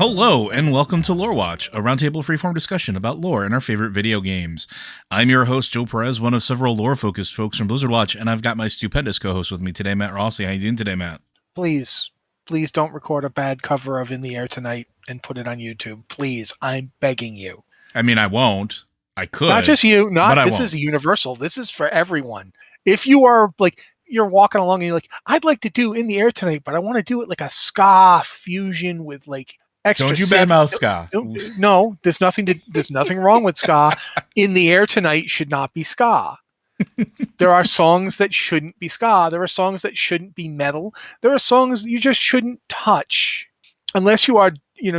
Hello, and welcome to Lore Watch, a roundtable freeform discussion about lore and our favorite video games. I'm your host, Joe Perez, one of several lore-focused folks from Blizzard Watch, and I've got my stupendous co-host with me today, Matt Rossi. How you doing today, Matt? Please don't record a bad cover of In the Air Tonight and put it on YouTube. Please, I'm begging you. I mean, I won't. I could. Not just you. This is universal. This is for everyone. If you are like, you're walking along and you're like, I'd like to do In the Air Tonight, but I want to do it like a ska fusion with like extra. Don't you badmouth ska. No, there's nothing wrong with ska. In the Air Tonight should not be ska. There are songs that shouldn't be ska. There are songs that shouldn't be metal. There are songs you just shouldn't touch unless you are,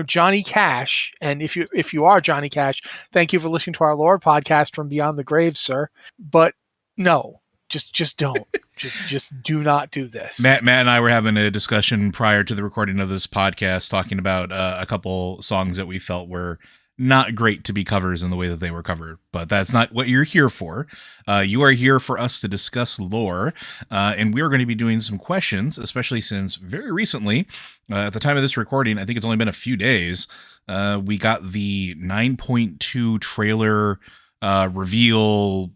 Johnny Cash. And if you are Johnny Cash, thank you for listening to our Lord podcast from Beyond the Grave, sir. But no, just don't. just do not do this. Matt and I were having a discussion prior to the recording of this podcast talking about a couple songs that we felt were not great to be covers in the way that they were covered, but that's not what you're here for. You are here for us to discuss lore, and we are going to be doing some questions, especially since very recently, at the time of this recording, I think it's only been a few days, we got the 9.2 trailer reveal,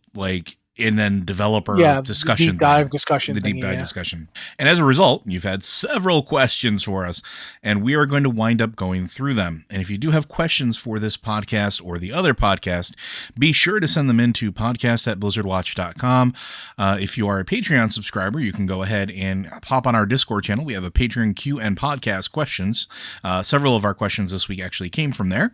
and then developer discussion. The deep dive discussion. Discussion. And as a result, you've had several questions for us, and we are going to wind up going through them. And if you do have questions for this podcast or the other podcast, be sure to send them into podcast@blizzardwatch.com. If you are a Patreon subscriber, you can go ahead and pop on our Discord channel. We have a Patreon Q and podcast questions. Several of our questions this week actually came from there.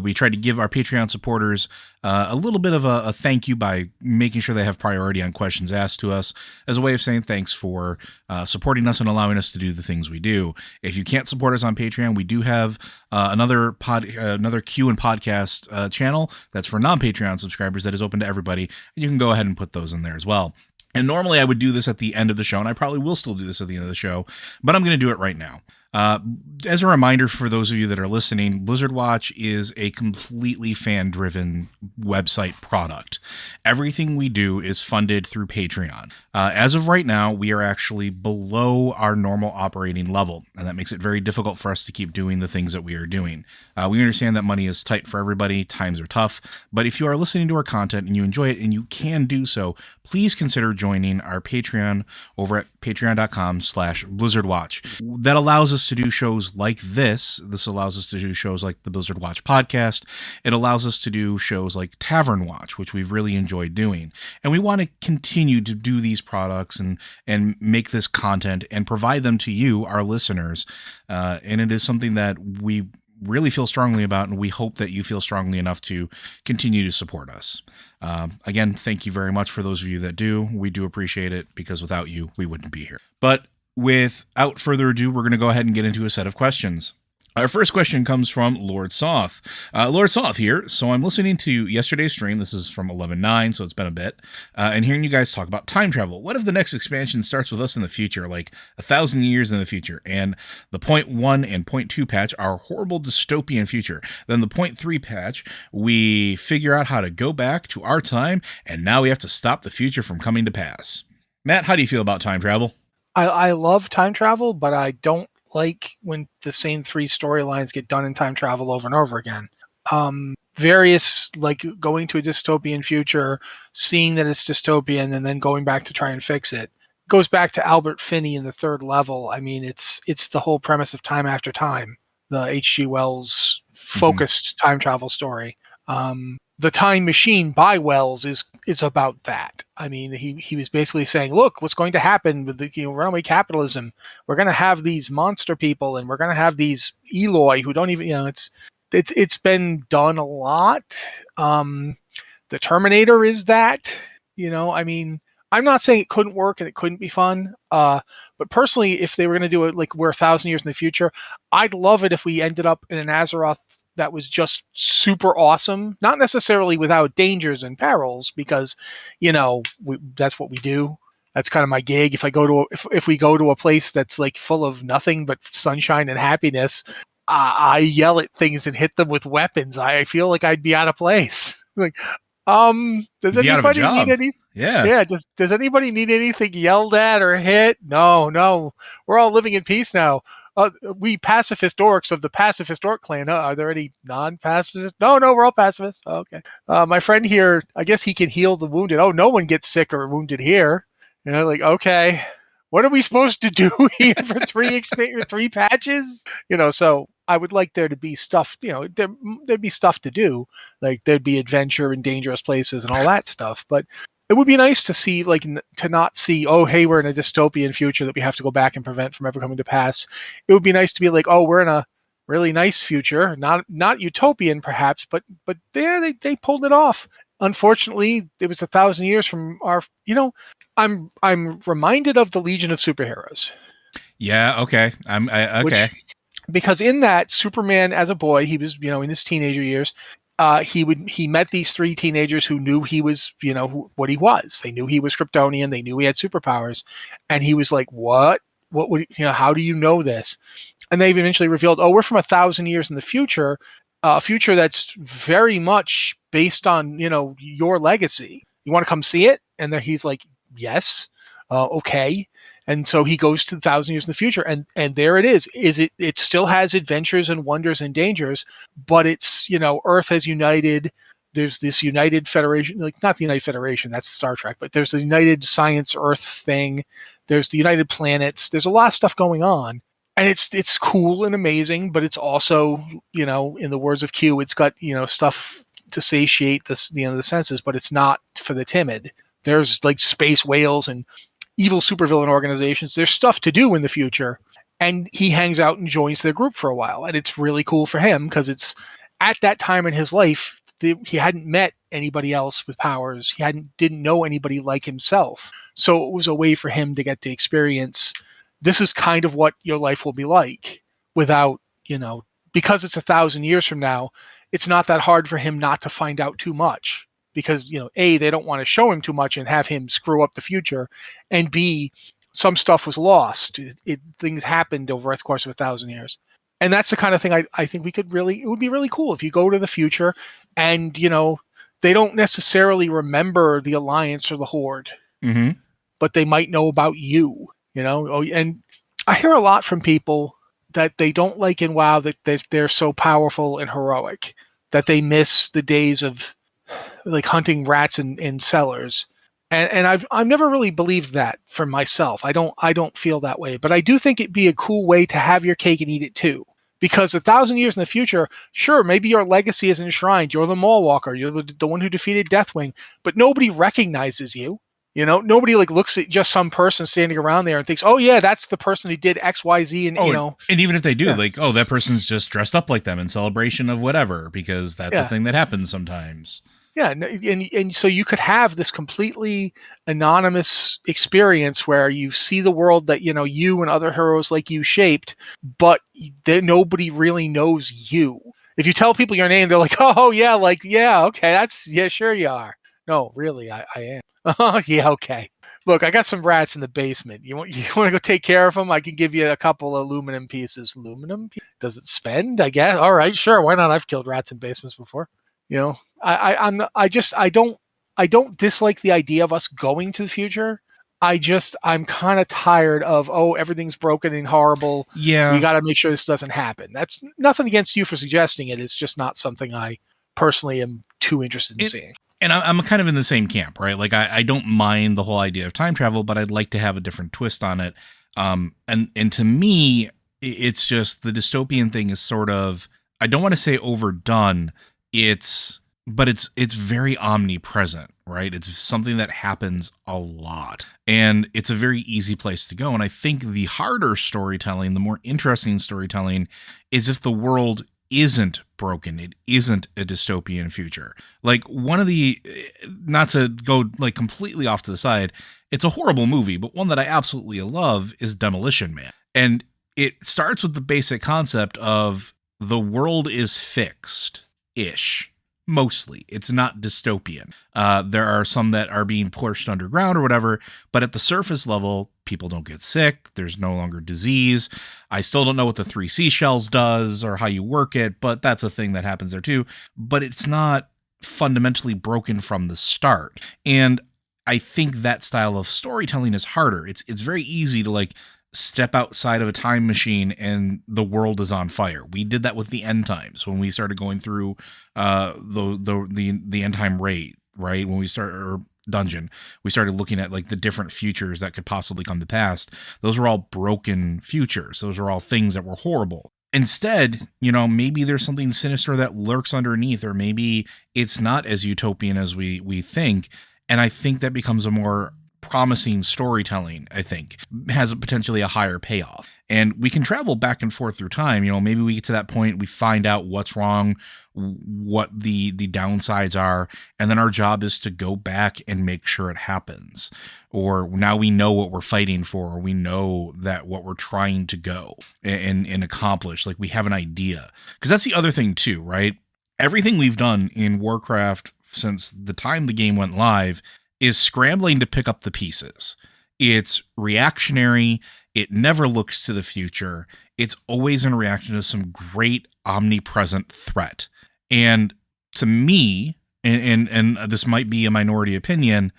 We tried to give our Patreon supporters a little bit of a thank you by making sure they have priority on questions asked to us as a way of saying thanks for supporting us and allowing us to do the things we do. If you can't support us on Patreon, we do have another Q and podcast channel that's for non-Patreon subscribers that is open to everybody, and you can go ahead and put those in there as well. And normally I would do this at the end of the show, and I probably will still do this at the end of the show, but I'm going to do it right now. As a reminder for those of you that are listening, Blizzard Watch is a completely fan-driven website product. Everything we do is funded through Patreon. As of right now, we are actually below our normal operating level, and that makes it very difficult for us to keep doing the things that we are doing. We understand that money is tight for everybody, times are tough, but if you are listening to our content and you enjoy it and you can do so, please consider joining our Patreon over at patreon.com/BlizzardWatch. That allows us to do shows like this. This allows us to do shows like the Blizzard Watch podcast. It allows us to do shows like Tavern Watch, which we've really enjoyed doing. And we want to continue to do these products and make this content and provide them to you, our listeners. And it is something that we really feel strongly about, and we hope that you feel strongly enough to continue to support us. Again, thank you very much for those of you that do. We do appreciate it, because without you, we wouldn't be here. But without further ado, we're going to go ahead and get into a set of questions. Our first question comes from Lord Soth. Lord Soth here. So I'm listening to yesterday's stream. This is from 11.9, so it's been a bit. And hearing you guys talk about time travel. What if the next expansion starts with us in the future, like 1,000 years in the future, and the 0.1 and 0.2 patch are horrible dystopian future. Then the 0.3 patch, we figure out how to go back to our time, and now we have to stop the future from coming to pass. Matt, how do you feel about time travel? I love time travel, but I don't like when the same three storylines get done in time travel over and over again. Various, like going to a dystopian future, seeing that it's dystopian, and then going back to try and fix it. Goes back to Albert Finney in The Third Level. I mean, it's the whole premise of Time After Time, the H.G. Wells focused time travel story. The Time Machine by Wells is about that. I mean, he was basically saying, look, what's going to happen with the runaway capitalism? We're going to have these monster people, and we're going to have these Eloi who don't even, it's been done a lot. The Terminator is that, I mean, I'm not saying it couldn't work and it couldn't be fun. But personally, if they were going to do it like we're 1,000 years in the future, I'd love it if we ended up in an Azeroth that was just super awesome, not necessarily without dangers and perils, because, that's what we do. That's kind of my gig. If we go to a place that's like full of nothing but sunshine and happiness, I yell at things and hit them with weapons. I feel like I'd be out of place. Like, does anybody need any? Yeah. Does anybody need anything yelled at or hit? No. We're all living in peace now. We pacifist orcs of the pacifist orc clan. Are there any non-pacifists? No, we're all pacifists. Oh, okay. My friend here, I guess he can heal the wounded. Oh, no one gets sick or wounded here. Like, okay, what are we supposed to do here for three patches? So I would like there to be stuff. There'd be stuff to do. Like there'd be adventure in dangerous places and all that stuff. But it would be nice to see, to not see, oh, hey, we're in a dystopian future that we have to go back and prevent from ever coming to pass. It would be nice to be like, oh, we're in a really nice future, not utopian perhaps, but there they pulled it off. Unfortunately, it was 1,000 years from our. I'm reminded of the Legion of Superheroes. Yeah. Okay. Okay. Because in that, Superman as a boy, he was in his teenager years. He met these three teenagers who knew he was, what he was. They knew he was Kryptonian. They knew he had superpowers, and he was like, "What? What would how do you know this?" And they eventually revealed, "Oh, we're from 1,000 years in the future, a future that's very much based on your legacy. You want to come see it?" And then he's like, "Yes, okay." And so he goes to 1,000 years in the future, and there it is. It still has adventures and wonders and dangers, but it's Earth has united. There's this United Federation, like not the United Federation, that's Star Trek, but there's the United Science Earth thing. There's the United Planets. There's a lot of stuff going on, and it's cool and amazing. But it's also in the words of Q, it's got stuff to satiate the senses, but it's not for the timid. There's like space whales and evil supervillain organizations. There's stuff to do in the future, and he hangs out and joins their group for a while, and it's really cool for him because it's at that time in his life he hadn't met anybody else with powers. He didn't know anybody like himself, so it was a way for him to get to experience this is kind of what your life will be like without because it's 1,000 years from now. It's not that hard for him not to find out too much. Because, A, they don't want to show him too much and have him screw up the future. And B, some stuff was lost. Things happened over the course of 1,000 years. And that's the kind of thing I think it would be really cool if you go to the future and, they don't necessarily remember the Alliance or the Horde, but they might know about you, And I hear a lot from people that they don't like in WoW that they're so powerful and heroic, that they miss the days of like hunting rats in cellars, and I've never really believed that for myself. I don't feel that way, but I do think it'd be a cool way to have your cake and eat it too. Because 1,000 years in the future, sure, maybe your legacy is enshrined. You're the Maul Walker. You're the one who defeated Deathwing, but nobody recognizes you. Nobody looks at just some person standing around there and thinks, "Oh yeah, that's the person who did X, Y, Z." And and even if they do, that person's just dressed up like them in celebration of whatever, because that's a thing that happens sometimes. Yeah, and so you could have this completely anonymous experience where you see the world that you and other heroes like you shaped, but nobody really knows you. If you tell people your name, they're like, "Oh yeah, okay, sure you are." No, really, I am. Oh yeah, okay. Look, I got some rats in the basement. You want to go take care of them? I can give you a couple of aluminum pieces. Does it spend? I guess. All right, sure. Why not? I've killed rats in basements before. I don't dislike the idea of us going to the future. I'm kind of tired of, everything's broken and horrible. Yeah. We got to make sure this doesn't happen. That's nothing against you for suggesting it. It's just not something I personally am too interested in seeing. And I'm kind of in the same camp, right? Like I don't mind the whole idea of time travel, but I'd like to have a different twist on it. And to me, it's just the dystopian thing is sort of, I don't want to say overdone. But it's very omnipresent, right? It's something that happens a lot, and it's a very easy place to go. And I think the harder storytelling, the more interesting storytelling, is if the world isn't broken. It isn't a dystopian future. Like one of the, not to go like completely off to the side, it's a horrible movie, but one that I absolutely love is Demolition Man. And it starts with the basic concept of the world is fixed-ish. Mostly. It's not dystopian. There are some that are being pushed underground or whatever, but at the surface level, people don't get sick. There's no longer disease. I still don't know what the 3 seashells does or how you work it, but that's a thing that happens there too. But it's not fundamentally broken from the start. And I think that style of storytelling is harder. It's very easy to like step outside of a time machine and the world is on fire. We did that with the end times when we started going through the end time raid, right? When we started, or dungeon, we started looking at like the different futures that could possibly come to pass. Those were all broken futures. Those are all things that were horrible. Instead, maybe there's something sinister that lurks underneath, or maybe it's not as utopian as we think. And I think that becomes a more promising storytelling, I think, has potentially a higher payoff. And we can travel back and forth through time. Maybe we get to that point, we find out what's wrong, what the downsides are, and then our job is to go back and make sure it happens. Or now we know what we're fighting for, or we know that what we're trying to go and accomplish, like we have an idea. Because that's the other thing too, right? Everything we've done in Warcraft since the time the game went live is scrambling to pick up the pieces. It's reactionary. It never looks to the future. It's always in reaction to some great omnipresent threat. And to me, and this might be a minority opinion,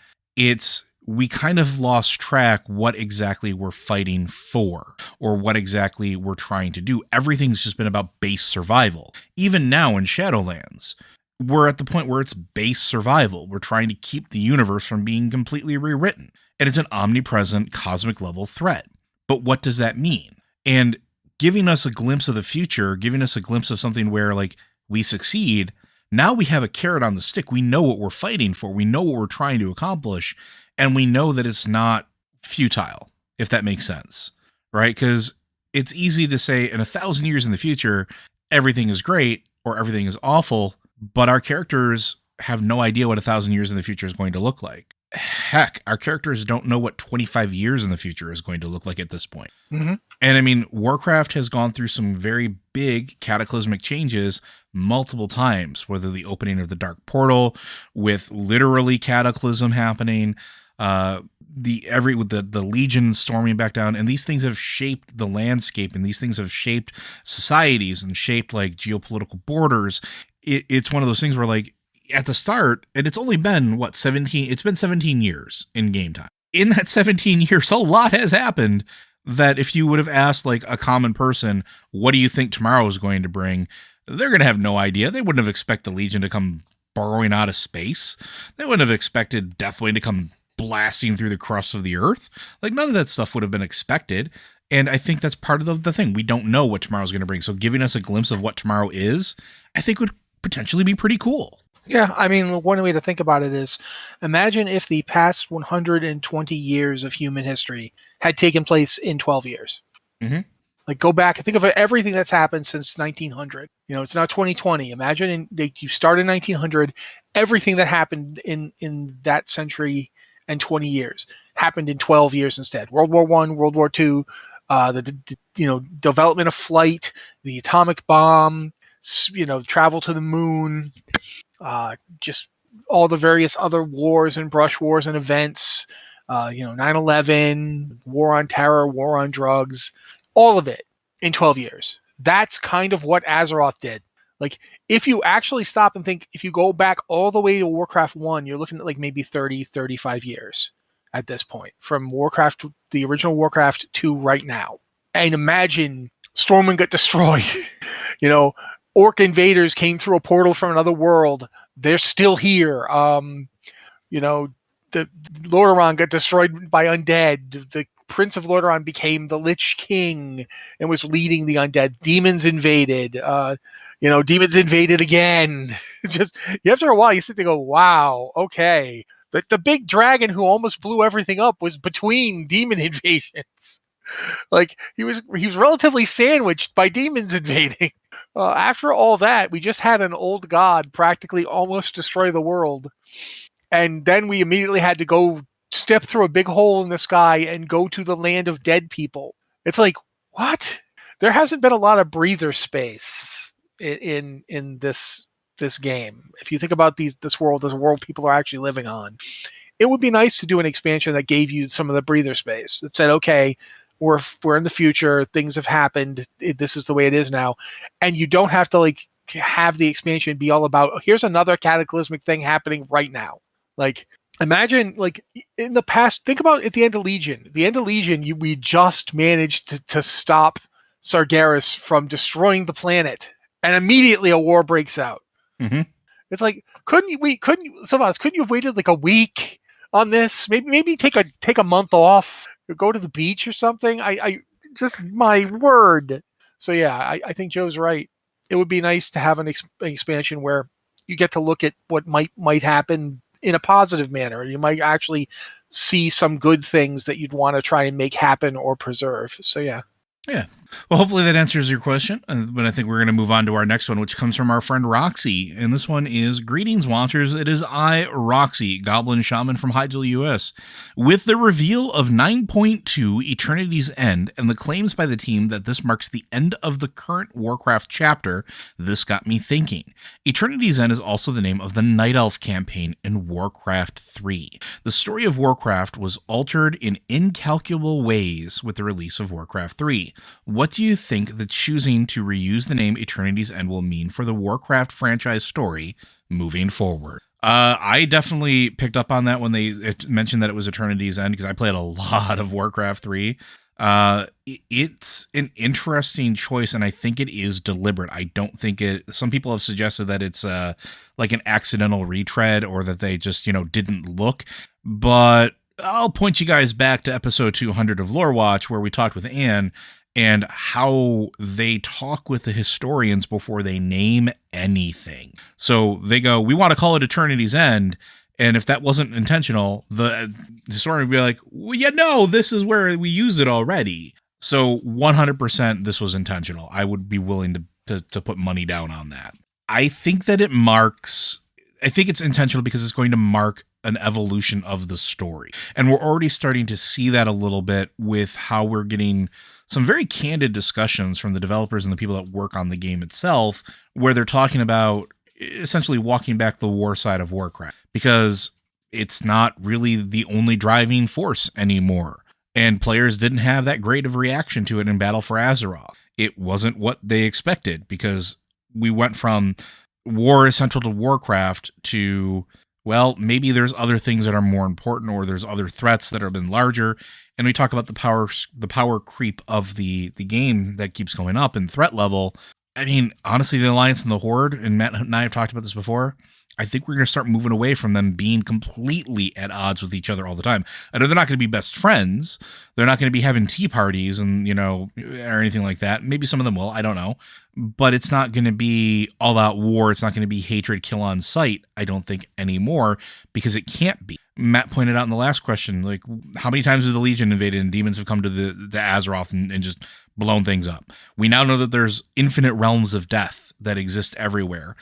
we kind of lost track what exactly we're fighting for, or what exactly we're trying to do. Everything's just been about base survival. Even now in Shadowlands, we're at the point where it's base survival. We're trying to keep the universe from being completely rewritten. And it's an omnipresent cosmic level threat. But what does that mean? And giving us a glimpse of the future, giving us a glimpse of something where like we succeed, now we have a carrot on the stick. We know what we're fighting for. We know what we're trying to accomplish. And we know that it's not futile, if that makes sense, right? Because it's easy to say in 1,000 years in the future, everything is great or everything is awful, but our characters have no idea what 1,000 years in the future is going to look like. Heck, our characters don't know what 25 years in the future is going to look like at this point. Mm-hmm. And I mean, Warcraft has gone through some very big cataclysmic changes multiple times, whether the opening of the Dark Portal with literally cataclysm happening, with the Legion storming back down, and these things have shaped the landscape, and these things have shaped societies and shaped like geopolitical borders. It's one of those things where like at the start, and it's only been 17, it's been 17 years in game time. In that 17 years, a lot has happened that if you would have asked like a common person, what do you think tomorrow is going to bring? They're going to have no idea. They wouldn't have expected the Legion to come burrowing out of space. They wouldn't have expected Deathwing to come blasting through the crust of the earth. Like none of that stuff would have been expected. And I think that's part of the thing. We don't know what tomorrow's going to bring. So giving us a glimpse of what tomorrow is, I think would potentially be pretty cool. Yeah, I mean, one way to think about it is, imagine if the past 120 years of human history had taken place in 12 years. Mm-hmm. Like, go back and think of everything that's happened since 1900. It's now 2020. Imagine you start in 1900, everything that happened in that century and 20 years happened in 12 years instead. World War I, World War II, the development of flight, the atomic bomb, travel to the moon, just all the various other wars and brush wars and events, 9/11, war on terror, war on drugs, all of it in 12 years. That's kind of what Azeroth did. Like, if you actually stop and think, if you go back all the way to Warcraft 1, you're looking at like maybe 30, 35 years at this point, from Warcraft, the original Warcraft, to right now. And imagine Stormwind got destroyed. Orc invaders came through a portal from another world. They're still here. The Lordaeron got destroyed by undead. The Prince of Lordaeron became the Lich King and was leading the undead. Demons invaded. Demons invaded again. Just after a while, you sit there and go, wow, okay. But the big dragon who almost blew everything up was between demon invasions. Like, he was relatively sandwiched by demons invading. After all that, we just had an old god practically almost destroy the world. And then we immediately had to go step through a big hole in the sky and go to the land of dead people. It's like, what? There hasn't been a lot of breather space in this game. If you think about this world as a world people are actually living on, it would be nice to do an expansion that gave you some of the breather space that said, okay, we're in the future, things have happened, this is the way it is now, and you don't have to like have the expansion be all about, here's another cataclysmic thing happening right now. Like, Imagine, like, in the past, think about at the end of Legion. The end of Legion, we just managed to stop Sargeras from destroying the planet, and immediately a war breaks out. Mm-hmm. It's like, Sylvanas, couldn't you have waited like a week on this? Maybe take a month off, or go to the beach or something. I just, my word. So yeah, I think Joe's right. It would be nice to have an expansion where you get to look at what might happen in a positive manner. You might actually see some good things that you'd want to try and make happen or preserve. So yeah. Yeah. Well, hopefully that answers your question. But I think we're going to move on to our next one, which comes from our friend Roxy. And this one is, greetings, Watchers. It is I, Roxy, Goblin Shaman from Hyjal, US. With the reveal of 9.2 Eternity's End and the claims by the team that this marks the end of the current Warcraft chapter, this got me thinking. Eternity's End is also the name of the Night Elf campaign in Warcraft 3. The story of Warcraft was altered in incalculable ways with the release of Warcraft 3. What do you think the choosing to reuse the name Eternity's End will mean for the Warcraft franchise story moving forward? I definitely picked up on that when they mentioned that it was Eternity's End, because I played a lot of Warcraft 3. It's an interesting choice, and I think it is deliberate. I don't think some people have suggested that it's like an accidental retread, or that they just, didn't look. But I'll point you guys back to episode 200 of Lore Watch, where we talked with Anne, and how they talk with the historians before they name anything. So they go, we want to call it Eternity's End. And if that wasn't intentional, the historian would be like, well, yeah, no, this is where we used it already. So 100% this was intentional. I would be willing to put money down on that. I think that I think it's intentional because it's going to mark an evolution of the story. And we're already starting to see that a little bit with how we're getting some very candid discussions from the developers and the people that work on the game itself, where they're talking about essentially walking back the war side of Warcraft, because it's not really the only driving force anymore. And players didn't have that great of a reaction to it in Battle for Azeroth. It wasn't what they expected, because we went from war is central to Warcraft to, well, maybe there's other things that are more important, or there's other threats that have been larger. And we talk about the power creep of the game that keeps going up in threat level. I mean, honestly, the Alliance and the Horde, and Matt and I have talked about this before, I think we're going to start moving away from them being completely at odds with each other all the time. I know they're not going to be best friends. They're not going to be having tea parties and, or anything like that. Maybe some of them will. I don't know. But it's not going to be all out war. It's not going to be hatred, kill on sight, I don't think, anymore, because it can't be. Matt pointed out in the last question, like, how many times have the Legion invaded and demons have come to the Azeroth and just blown things up? We now know that there's infinite realms of death that exist everywhere,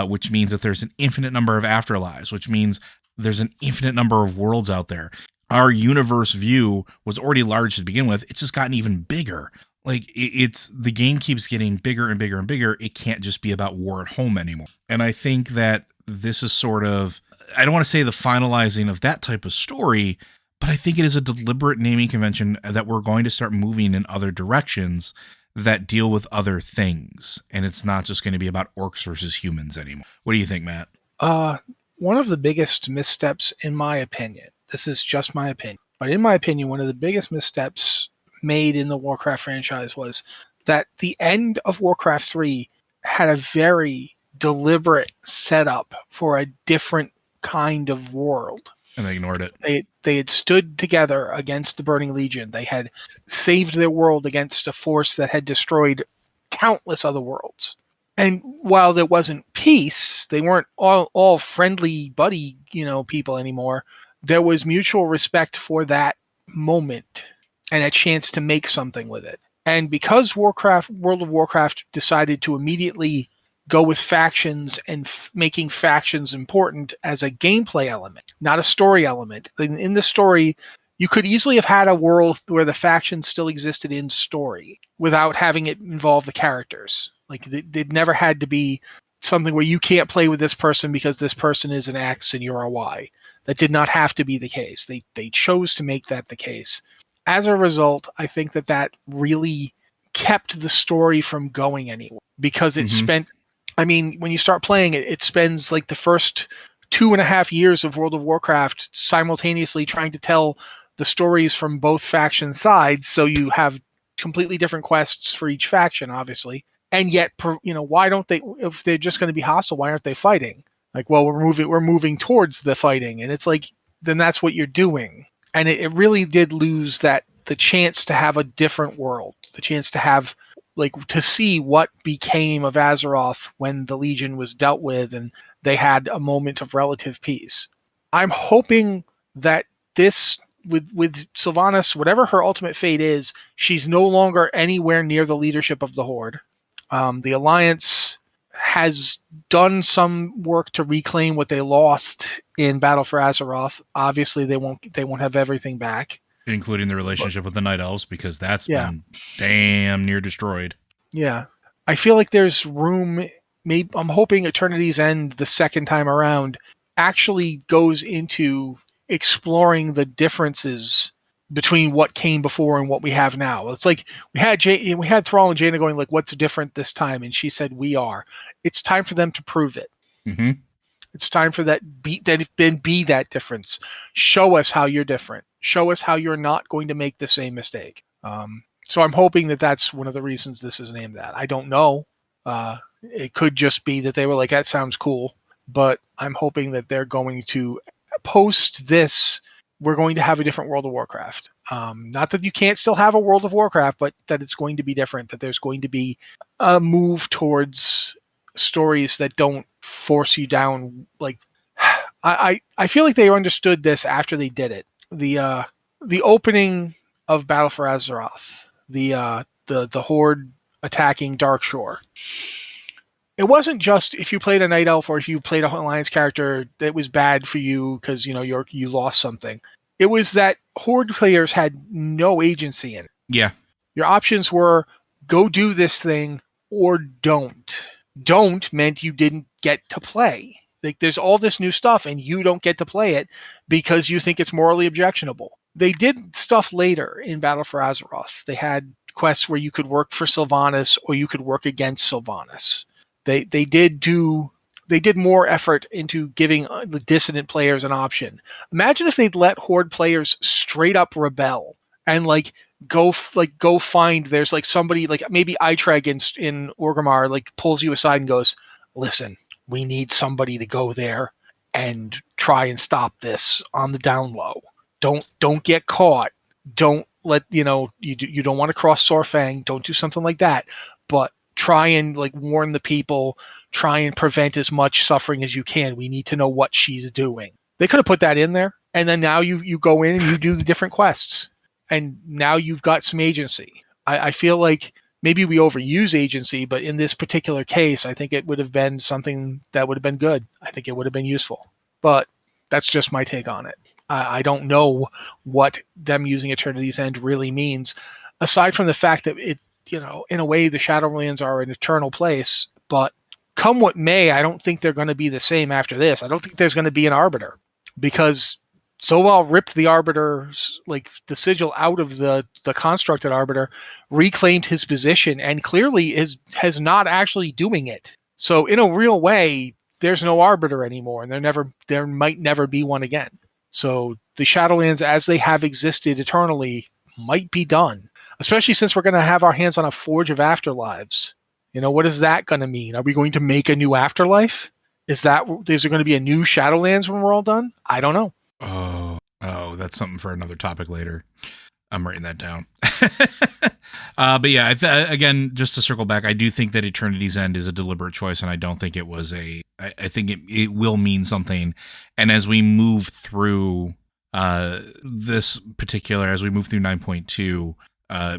which means that there's an infinite number of afterlives, which means there's an infinite number of worlds out there. Our universe view was already large to begin with. It's just gotten even bigger. Like, the game keeps getting bigger and bigger and bigger. It can't just be about war at home anymore. And I think that this is sort of, I don't want to say the finalizing of that type of story, but I think it is a deliberate naming convention that we're going to start moving in other directions that deal with other things. And it's not just going to be about orcs versus humans anymore. What do you think, Matt? One of the biggest missteps, in my opinion, this is just my opinion, but in my opinion, one of the biggest missteps made in the Warcraft franchise was that the end of Warcraft 3 had a very deliberate setup for a different kind of world. And they ignored it. They had stood together against the Burning Legion. They had saved their world against a force that had destroyed countless other worlds. And while there wasn't peace, they weren't all friendly buddy, people anymore. There was mutual respect for that moment and a chance to make something with it. And because World of Warcraft decided to immediately go with factions and making factions important as a gameplay element, not a story element. In the story, you could easily have had a world where the factions still existed in story without having it involve the characters. Like, it never had to be something where you can't play with this person because this person is an X and you're a Y. That did not have to be the case. They chose to make that the case. As a result, I think that really kept the story from going anywhere, because it spent, when you start playing it, it spends like the first 2.5 years of World of Warcraft simultaneously trying to tell the stories from both faction sides, so you have completely different quests for each faction, obviously. And yet, why don't they? If they're just going to be hostile, why aren't they fighting? Like, well, we're moving towards the fighting, and it's like, then that's what you're doing. And it really did lose the chance to have a different world, the chance to have, like, to see what became of Azeroth when the Legion was dealt with and they had a moment of relative peace. I'm hoping that this, with Sylvanas, whatever her ultimate fate is, she's no longer anywhere near the leadership of the Horde. The Alliance has done some work to reclaim what they lost in Battle for Azeroth. Obviously, they won't have everything back, including the relationship with the Night Elves, because that's been damn near destroyed. Yeah, I feel like there's room. Maybe I'm hoping Eternity's End the second time around actually goes into exploring the differences between what came before and what we have now. It's like we had Thrall and Jaina going like, "What's different this time?" And she said, "We are." It's time for them to prove it. Mm-hmm. It's time for that be that difference. Show us how you're different. Show us how you're not going to make the same mistake. So I'm hoping that that's one of the reasons this is named that. I don't know. It could just be that they were like, "That sounds cool," but I'm hoping that they're going to post this. We're going to have a different World of Warcraft. Not that you can't still have a World of Warcraft, but that it's going to be different, that there's going to be a move towards stories that don't force you down. Like, I feel like they understood this after they did it. The opening of Battle for Azeroth, the Horde attacking Darkshore. It wasn't just if you played a Night Elf or if you played a Alliance character that was bad for you because you lost something. It was that Horde players had no agency in it. Yeah. Your options were go do this thing or don't. Don't meant you didn't get to play. Like, there's all this new stuff and you don't get to play it because you think it's morally objectionable. They did stuff later in Battle for Azeroth. They had quests where you could work for Sylvanas or you could work against Sylvanas. They did more effort into giving the dissident players an option. Imagine if they'd let Horde players straight up rebel and go find, there's like somebody, like maybe Eitreg in Orgrimmar, like pulls you aside and goes, "Listen, we need somebody to go there and try and stop this on the down low. Don't get caught. Don't let you don't want to cross Sorfang. Don't do something like that. But try and warn the people. Try and prevent as much suffering as you can. We need to know what she's doing." They could have put that in there, and then now you go in and you do the different quests, and now you've got some agency. I feel like maybe we overuse agency, but in this particular case, I think it would have been something that would have been good. I think it would have been useful. But that's just my take on it. I don't know what them using Eternity's End really means, aside from the fact that it, in a way, the Shadowlands are an eternal place, but come what may, I don't think they're going to be the same after this. I don't think there's going to be an Arbiter, because Zowal ripped the Arbiter's, the sigil out of the constructed Arbiter, reclaimed his position, and clearly has not actually doing it. So in a real way, there's no Arbiter anymore, and there might never be one again. So the Shadowlands, as they have existed eternally, might be done. Especially since we're going to have our hands on a Forge of Afterlives. What is that going to mean? Are we going to make a new Afterlife? Is there going to be a new Shadowlands when we're all done? I don't know. Oh, that's something for another topic later. I'm writing that down. But yeah, again, just to circle back, I do think that Eternity's End is a deliberate choice, and I don't think it was I think it will mean something. And as we move through as we move through 9.2,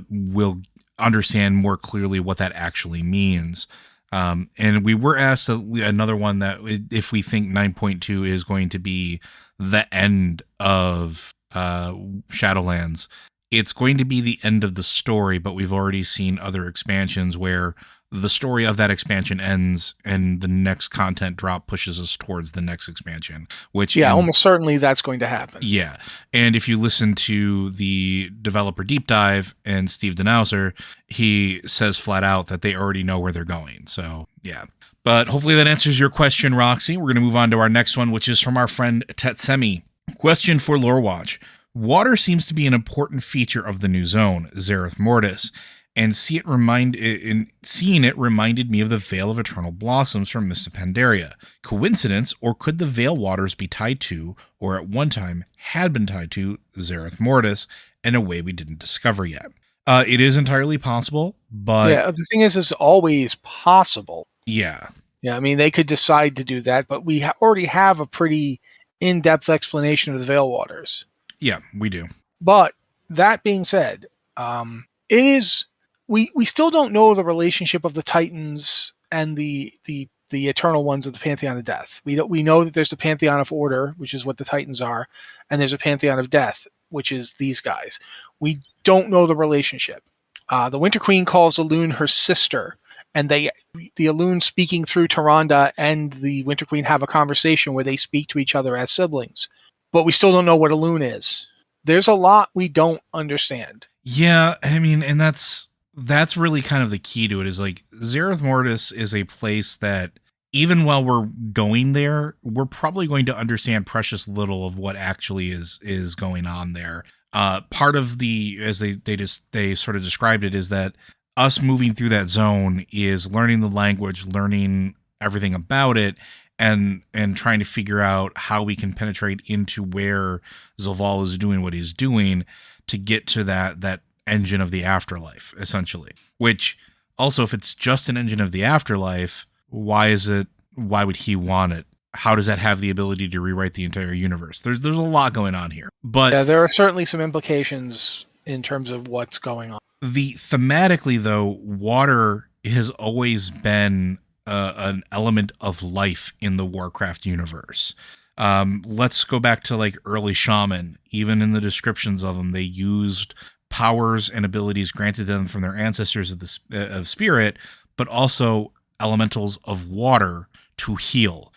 we'll understand more clearly what that actually means. And we were asked another one that if we think 9.2 is going to be the end of Shadowlands, it's going to be the end of the story, but we've already seen other expansions where the story of that expansion ends and the next content drop pushes us towards the next expansion, which almost certainly that's going to happen. Yeah. And if you listen to the developer deep dive and Steve Denauser, he says flat out that they already know where they're going. So yeah. But hopefully that answers your question, Roxy. We're going to move on to our next one, which is from our friend Tetsemi. Question for Lore Watch. Water seems to be an important feature of the new zone, Zereth Mortis, and seeing it reminded me of the Veil of Eternal Blossoms from Mists of Pandaria. Coincidence, or could the Veil waters be tied to, or at one time had been tied to, Zereth Mortis in a way we didn't discover yet? It is entirely possible, but... Yeah, the thing is, it's always possible. Yeah. Yeah, I mean, they could decide to do that, but we already have a pretty in-depth explanation of the Veil waters. Yeah, we do. But that being said, it is... We still don't know the relationship of the Titans and the Eternal Ones of the Pantheon of Death. We know that there's a Pantheon of Order, which is what the Titans are, and there's a Pantheon of Death, which is these guys. We don't know the relationship. The Winter Queen calls Elune her sister, and the Elune speaking through Tyrande and the Winter Queen have a conversation where they speak to each other as siblings. But we still don't know what Elune is. There's a lot we don't understand. Yeah, I mean, and that's really kind of the key to it, is like Zereth Mortis is a place that even while we're going there, we're probably going to understand precious little of what actually is going on there. Part of the, as they sort of described it, is that us moving through that zone is learning the language, learning everything about it, and trying to figure out how we can penetrate into where Zilval is doing what he's doing to get to that engine of the afterlife, essentially. Which also, if it's just an engine of the afterlife, why would he want it? How does that have the ability to rewrite the entire universe? There's a lot going on here. But yeah, there are certainly some implications in terms of what's going on. Thematically, though, water has always been an element of life in the Warcraft universe. Let's go back to like early shaman. Even in the descriptions of them, they used powers and abilities granted them from their ancestors of spirit, but also elementals of water to heal.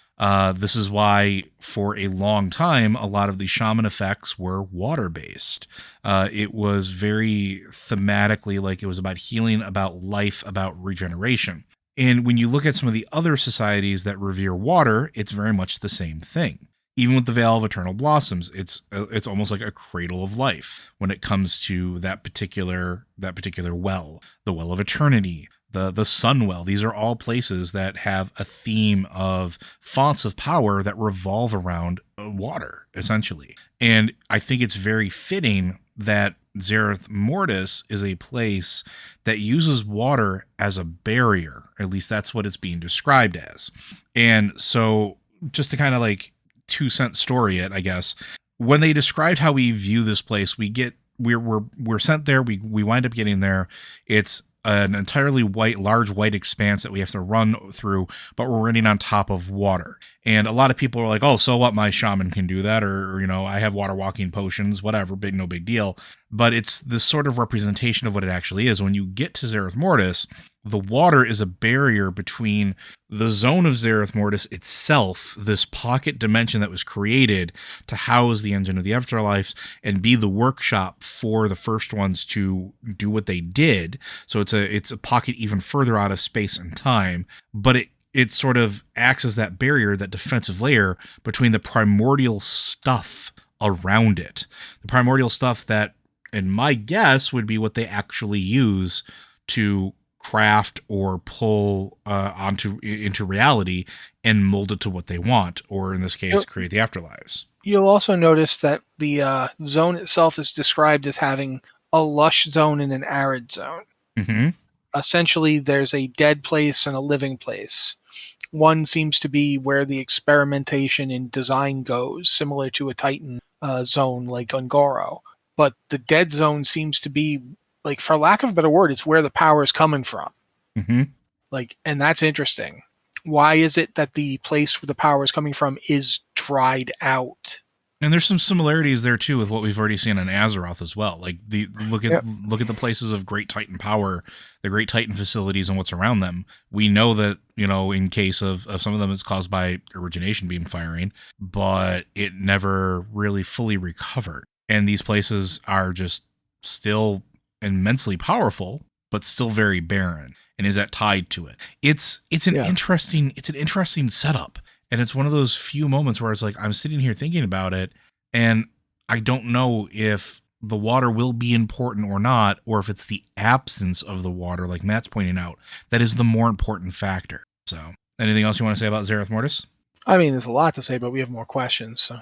This is why for a long time, a lot of the shaman effects were water-based. It was very thematically like it was about healing, about life, about regeneration. And when you look at some of the other societies that revere water, it's very much the same thing. Even with the Veil of Eternal Blossoms, it's almost like a cradle of life when it comes to that particular well, the Well of Eternity, the Sunwell. These are all places that have a theme of fonts of power that revolve around water, essentially. And I think it's very fitting that Zereth Mortis is a place that uses water as a barrier. At least that's what it's being described as. And so just to kind of like 2-cent story it, I guess, when they described how we view this place, we're sent there, we wind up getting there. It's an entirely large white expanse that we have to run through, but we're running on top of water. And a lot of people are like, oh, so what, my shaman can do that, or I have water walking potions, whatever, no big deal. But it's this sort of representation of what it actually is. When you get to Zereth Mortis, the water is a barrier between the zone of Zereth Mortis itself, this pocket dimension that was created to house the engine of the afterlife and be the workshop for the first ones to do what they did. So it's a pocket even further out of space and time, but it sort of acts as that barrier, that defensive layer between the primordial stuff around it. The primordial stuff that, in my guess, would be what they actually use to craft or pull into reality and mold it to what they want, or in this case, create the afterlives. You'll also notice that the zone itself is described as having a lush zone and an arid zone. Mm-hmm. Essentially, there's a dead place and a living place. One seems to be where the experimentation in design goes, similar to a Titan zone like Ungoro. But the dead zone seems to be, like, for lack of a better word, it's where the power is coming from. Mm-hmm. And that's interesting. Why is it that the place where the power is coming from is dried out? And there's some similarities there too with what we've already seen on Azeroth as well. Like look at the places of Great Titan power, the Great Titan facilities, and what's around them. We know that in case of some of them, it's caused by origination beam firing, but it never really fully recovered. And these places are just still immensely powerful, but still very barren. and is that tied to it? It's an interesting setup, and it's one of those few moments where it's like I'm sitting here thinking about it, and I don't know if the water will be important or not, or if it's the absence of the water, like Matt's pointing out, that is the more important factor. So, anything else you want to say about Zereth Mortis? I mean, there's a lot to say, but we have more questions. So.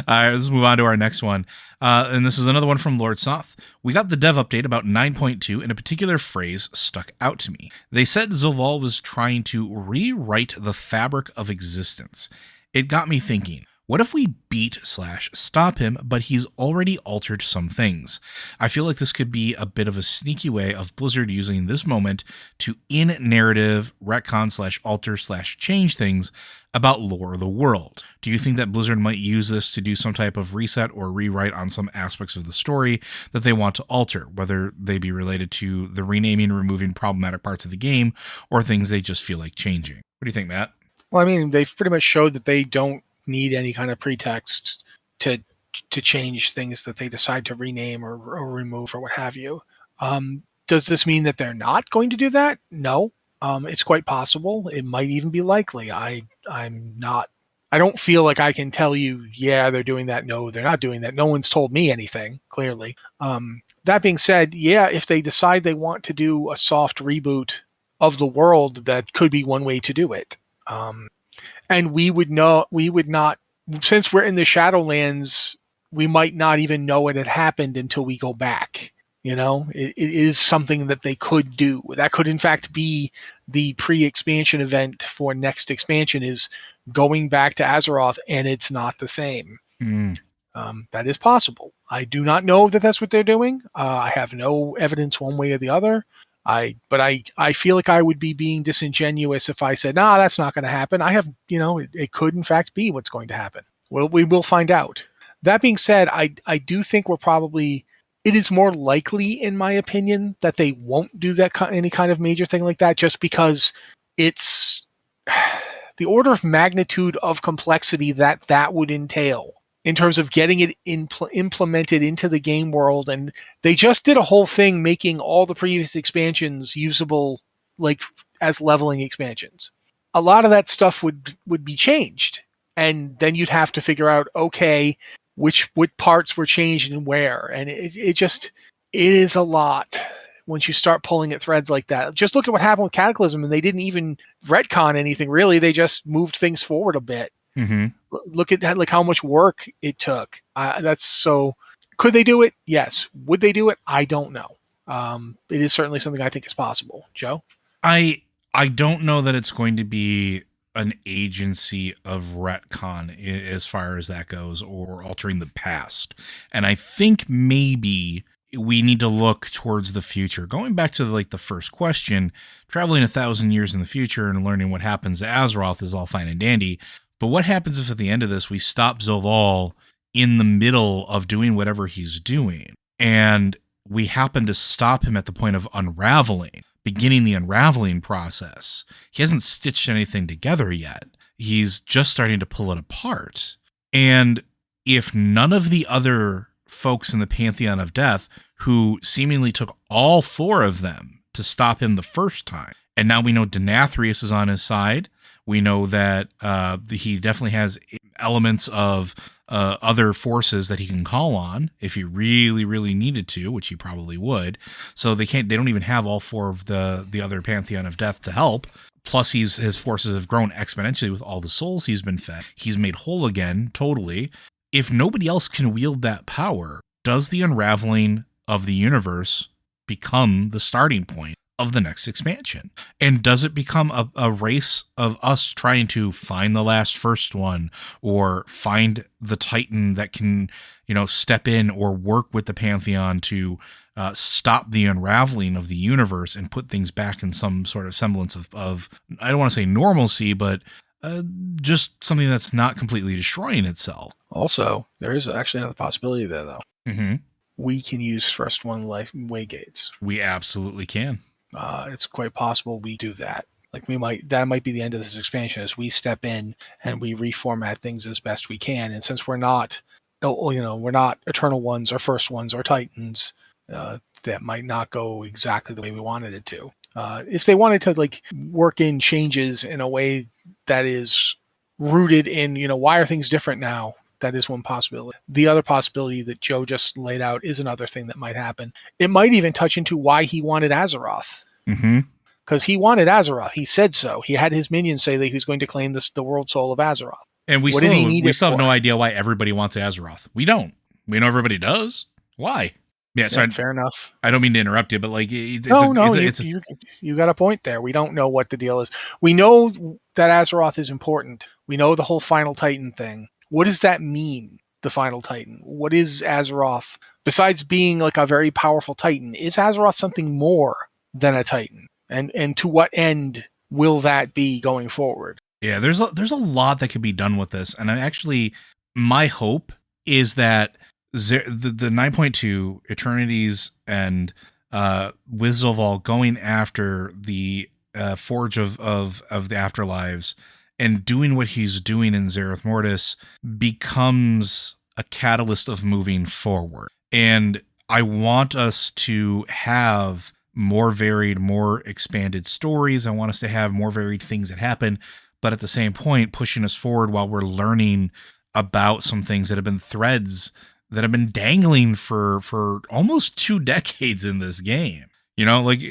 All right, let's move on to our next one. And this is another one from Lord Soth. We got the dev update about 9.2, and a particular phrase stuck out to me. They said Zoval was trying to rewrite the fabric of existence. It got me thinking, what if we beat/stop him, but he's already altered some things? I feel like this could be a bit of a sneaky way of Blizzard using this moment to in-narrative retcon/alter/change things about lore of the world. Do you think that Blizzard might use this to do some type of reset or rewrite on some aspects of the story that they want to alter, whether they be related to the renaming and removing problematic parts of the game or things they just feel like changing? What do you think, Matt? Well, I mean, they've pretty much showed that they don't need any kind of pretext to change things that they decide to rename or remove or what have you. Does this mean that they're not going to do that? No. It's quite possible. It might even be likely. I don't feel like I can tell you, yeah, they're doing that. No, they're not doing that. No one's told me anything, clearly. That being said, yeah, if they decide they want to do a soft reboot of the world, that could be one way to do it. And we would not, since we're in the Shadowlands, we might not even know it had happened until we go back. You know, it is something that they could do. That could, in fact, be the pre-expansion event for next expansion, is going back to Azeroth, and it's not the same. That is possible. I do not know that that's what they're doing. I have no evidence one way or the other. But I feel like I would be being disingenuous if I said, nah, that's not going to happen. I have, it could in fact be what's going to happen. Well, we will find out. That being said, I do think it is more likely, in my opinion, that they won't do any kind of major thing like that, just because it's the order of magnitude of complexity that would entail in terms of getting it implemented into the game world. And they just did a whole thing making all the previous expansions usable, like as leveling expansions. A lot of that stuff would be changed. And then you'd have to figure out, okay, what parts were changed and where. And it is a lot once you start pulling at threads like that. Just look at what happened with Cataclysm, and they didn't even retcon anything, really. They just moved things forward a bit. Mm-hmm. Look at how much work it took. Could they do it? Yes. Would they do it? I don't know. It is certainly something I think is possible. Joe? I don't know that it's going to be an agency of retcon as far as that goes, or altering the past. And I think maybe we need to look towards the future. Going back to the first question, traveling 1,000 years in the future and learning what happens to Azeroth is all fine and dandy. But what happens if at the end of this we stop Zoval in the middle of doing whatever he's doing, and we happen to stop him at the point of beginning the unraveling process? He hasn't stitched anything together yet. He's just starting to pull it apart. And if none of the other folks in the Pantheon of Death, who seemingly took all 4 of them to stop him the first time, and now we know Denathrius is on his side, we know that he definitely has elements of other forces that he can call on if he really, really needed to, which he probably would. So they don't even have all 4 of the other Pantheon of Death to help. Plus his forces have grown exponentially with all the souls he's been fed. He's made whole again, totally. If nobody else can wield that power, does the unraveling of the universe become the starting point of the next expansion? And does it become a race of us trying to find the last first one, or find the Titan that can, step in or work with the Pantheon to stop the unraveling of the universe and put things back in some sort of semblance of I don't want to say normalcy, but just something that's not completely destroying itself. Also, there is actually another possibility there, though. Mm-hmm. We can use first one life way gates. We absolutely can. It's quite possible we do that. That might be the end of this expansion, as we step in and we reformat things as best we can. And since we're not Eternal Ones or First Ones or Titans, that might not go exactly the way we wanted it to. If they wanted to like work in changes in a way that is rooted in, why are things different now? That is one possibility. The other possibility that Joe just laid out is another thing that might happen. It might even touch into why he wanted Azeroth. Mm-hmm. Because he wanted Azeroth. He said so. He had his minions say that he was going to claim the world soul of Azeroth. And we What did he need we it still have for? no idea why everybody wants Azeroth. We don't. We know everybody does. Why? Yeah, so Fair enough. I don't mean to interrupt you, but like you got a point there. We don't know what the deal is. We know that Azeroth is important. We know the whole Final Titan thing. What does that mean, the Final Titan? What is Azeroth? Besides being like a very powerful Titan, is Azeroth something more than a Titan? And to what end will that be going forward? Yeah, there's a lot that could be done with this, and my hope is that the 9.2 Eternities and Wizzelval going after the Forge of the Afterlives and doing what he's doing in Zereth Mortis becomes a catalyst of moving forward. And I want us to have more varied, more expanded stories. I want us to have more varied things that happen, but at the same point, pushing us forward while we're learning about some things that have been threads that have been dangling for almost 2 decades in this game. Like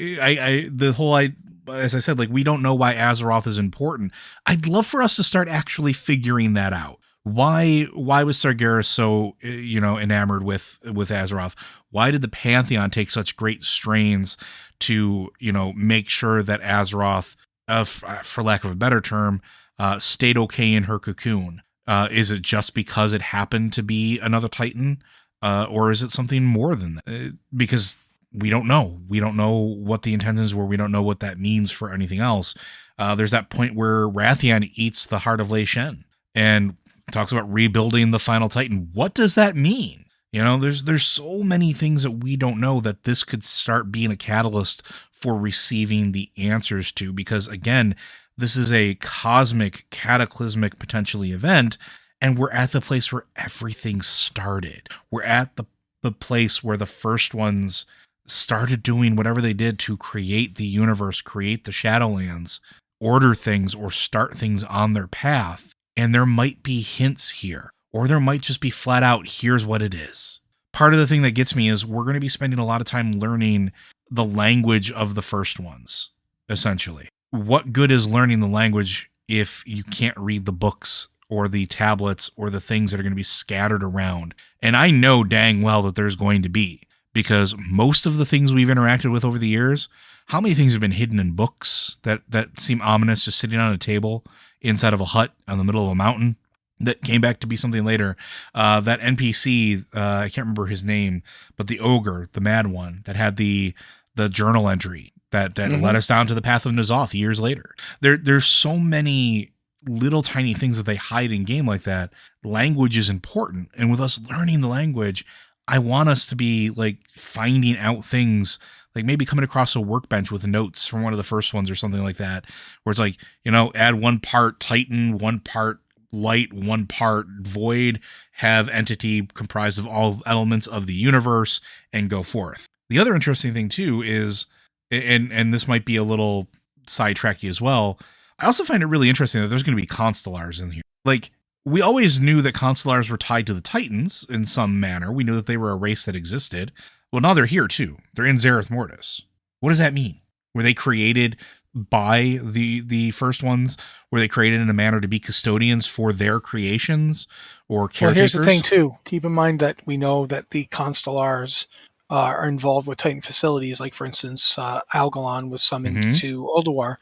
as I said, like, we don't know why Azeroth is important. I'd love for us to start actually figuring that out. Why was Sargeras so enamored with Azeroth? Why did the Pantheon take such great strains to make sure that Azeroth, for lack of a better term, stayed okay in her cocoon? Is it just because it happened to be another Titan, or is it something more than that? Because we don't know. We don't know what the intentions were. We don't know what that means for anything else. There's that point where Rathian eats the heart of Lei Shen and talks about rebuilding the final Titan. What does that mean? There's so many things that we don't know that this could start being a catalyst for receiving the answers to, because again, this is a cosmic, cataclysmic, potentially event, and we're at the place where everything started. We're at the place where the first ones started doing whatever they did to create the universe, create the Shadowlands, order things, or start things on their path. And there might be hints here, or there might just be flat out, here's what it is. Part of the thing that gets me is we're going to be spending a lot of time learning the language of the first ones, essentially. What good is learning the language if you can't read the books or the tablets or the things that are going to be scattered around? And I know dang well that there's going to be, because most of the things we've interacted with over the years, how many things have been hidden in books that seem ominous, just sitting on a table inside of a hut in the middle of a mountain that came back to be something later? That NPC, I can't remember his name, but the ogre, the mad one that had the journal entry that led us down to the path of N'Zoth years later. There's so many little tiny things that they hide in game like that. Language is important. And with us learning the language, I want us to be like finding out things, like maybe coming across a workbench with notes from one of the first ones or something like that, where it's like, add 1 part Titan, 1 part light, 1 part void, have entity comprised of all elements of the universe, and go forth. The other interesting thing too is, and this might be a little sidetracky as well, I also find it really interesting that there's going to be Constellars in here. Like, we always knew that Constellars were tied to the Titans in some manner. We knew that they were a race that existed. Well, now they're here too. They're in Zereth Mortis. What does that mean? Were they created by the first ones? Were they created in a manner to be custodians for their creations or caretakers? Well, here's the thing too. Keep in mind that we know that the Constellars are involved with Titan facilities. Like, for instance, Algalon was summoned to Ulduar.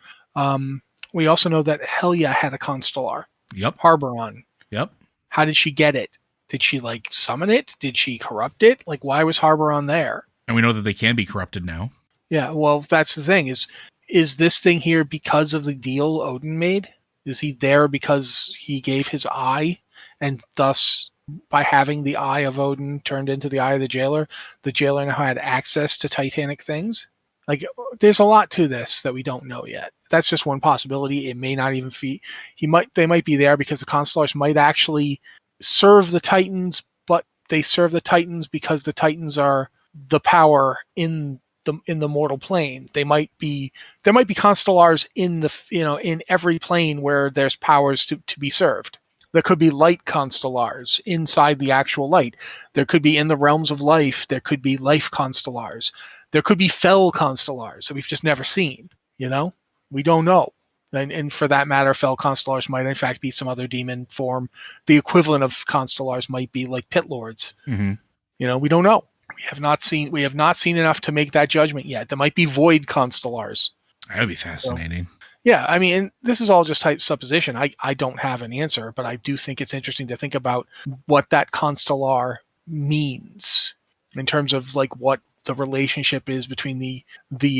We also know that Helia had a Constellar. Yep. Harboron. Yep. How did she get it? Did she summon it? Did she corrupt it? Why was Harboron there? And we know that they can be corrupted now. Yeah, well, that's the thing. Is this thing here because of the deal Odin made? Is he there because he gave his eye, and thus, by having the eye of Odin turned into the eye of the jailer now had access to Titanic things? There's a lot to this that we don't know yet. That's just one possibility. It may not even be. They might be there because the Constellars might actually serve the Titans, but they serve the Titans because the Titans are the power in the mortal plane. There might be constellars in in every plane where there's powers to be served. There could be light constellars inside the actual light. There could be in the realms of life. There could be life constellars. There could be fell constellars that we've just never seen. We don't know. And for that matter, fell constellars might in fact be some other demon form. The equivalent of constellars might be like pit lords. Mm-hmm. We don't know. We have not seen enough to make that judgment yet. There might be void constellars. That would be fascinating. So, yeah, I mean, this is all just type supposition. I don't have an answer, but I do think it's interesting to think about what that constellar means in terms of like what the relationship is between the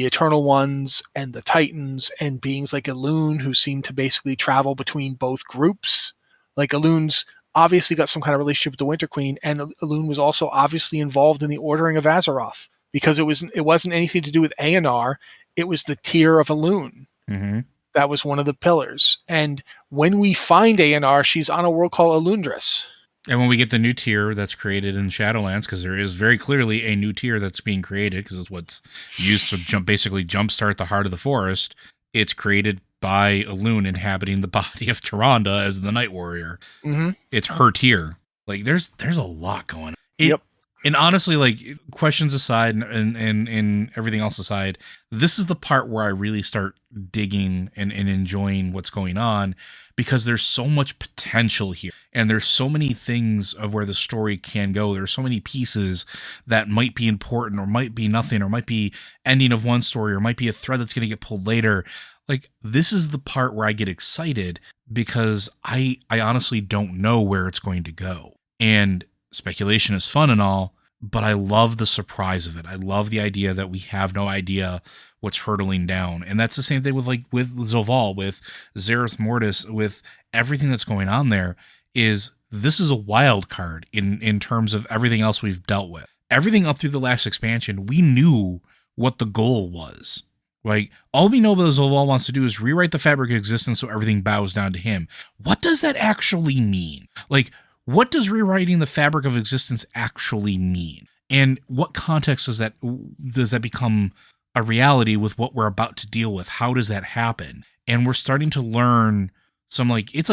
Eternal Ones and the Titans and beings like Elune, who seem to basically travel between both groups. Like Elune's obviously got some kind of relationship with the Winter Queen, and Elune was also obviously involved in the ordering of Azeroth, because it wasn't anything to do with Aenar. It was the tier of Elune. Mm-hmm. That was one of the pillars. And when we find Aenar, she's on a world called Elundris. And when we get the new tier that's created in Shadowlands, because there is very clearly a new tier that's being created, because it's what's used to jumpstart the heart of the forest, it's created by Elune inhabiting the body of Tyrande as the Night Warrior. Mm-hmm. It's her tier. Like there's a lot going on. Yep. And honestly, like questions aside and everything else aside, this is the part where I really start digging and enjoying what's going on, because there's so much potential here. And there's so many things of where the story can go. There's so many pieces that might be important or might be nothing, or might be ending of one story, or might be a thread that's going to get pulled later. Like, this is the part where I get excited, because I honestly don't know where it's going to go. And speculation is fun and all, but I love the surprise of it. I love the idea that we have no idea what's hurtling down. And that's the same thing with Zoval, with Zereth Mortis, with everything that's going on there. This is a wild card in terms of everything else we've dealt with. Everything up through the last expansion, we knew what the goal was. Like, all we know about Zoval wants to do is rewrite the fabric of existence so everything bows down to him. What does that actually mean? Like, what does rewriting the fabric of existence actually mean? And what context does that become a reality with what we're about to deal with? How does that happen? And we're starting to learn some